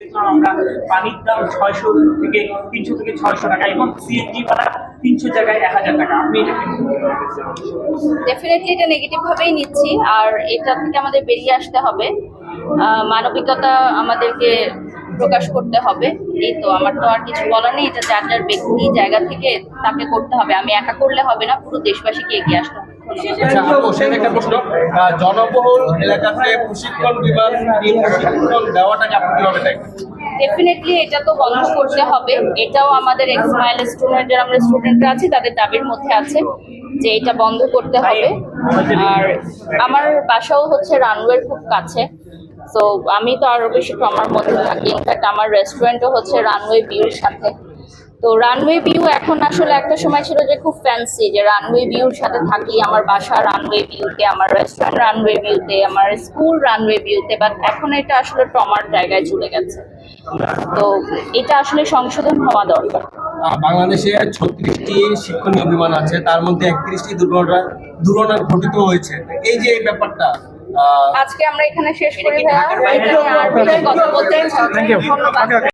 আমরা পানির দাম 600 থেকে 300 থেকে 600 টাকা এবং সিএনজি ভাড়া 300 জায়গায় 1000 টাকা। আপনি এটা ডেফিনেটলি এটা নেগেটিভ ভাবেই নিচ্ছি, আর এটা থেকে আমাদের বেরিয়ে আসতে হবে। মানবিকতা আমাদেরকে প্রকাশ করতে হবে। এই তো, আমার তো আর কিছু বলার নেই। এটা যার যার ব্যক্তি জায়গা থেকে তাকে করতে হবে। আমি একা করলে হবে না, পুরো দেশবাসীকে এগিয়ে আসতে হবে। আচ্ছা আপু, সেটা একটা প্রশ্ন। জনবহুল এলাকাতে প্রশিক্ষণ বিভাগ প্রশিক্ষণ দেওয়াটাকে আপনি কিভাবে দেখেন? ডেফিনেটলি এটা তো বন্ধ করতে হবে। এটাও আমাদের এক্সমাইল স্টুডেন্ট, যারা আমরা স্টুডেন্টরা আছি তাদের দাবির মধ্যে আছে যে এটা বন্ধ করতে হবে। আর আমার বাসাও হচ্ছে রানওয়ের খুব কাছে, তো আমি তো আরো বেশি ট্রমার মধ্যে থাকি। ইনফ্যাক্ট আমার রেস্টুরেন্টও হচ্ছে রানওয়ে ভিউর সাথে। তো রানওয়ে ভিউ এখন আসলে একটা সময় ছিল যে খুব ফ্যান্সি, যে রানওয়ে ভিউর সাথে থাকি, আমার বাসা রানওয়ে ভিউতে, আমার রেস্টুরেন্ট রানওয়ে ভিউতে, আমার স্কুল রানওয়ে ভিউতে, বাট এখন এটা আসলে ট্রমার জায়গায় চলে গেছে। তো এটা আসলে সংশোধন হওয়া দরকার। বাংলাদেশে 36টি শিক্ষণীয় বিমান আছে, তার মধ্যে 31টি দুর্ঘটনা ঘটিত হয়েছে। এই যে এই ব্যাপারটা আজকে আমরা এখানে শেষ করি ভাইয়া, আর বেশি কথা বলতে ধন্যবাদ।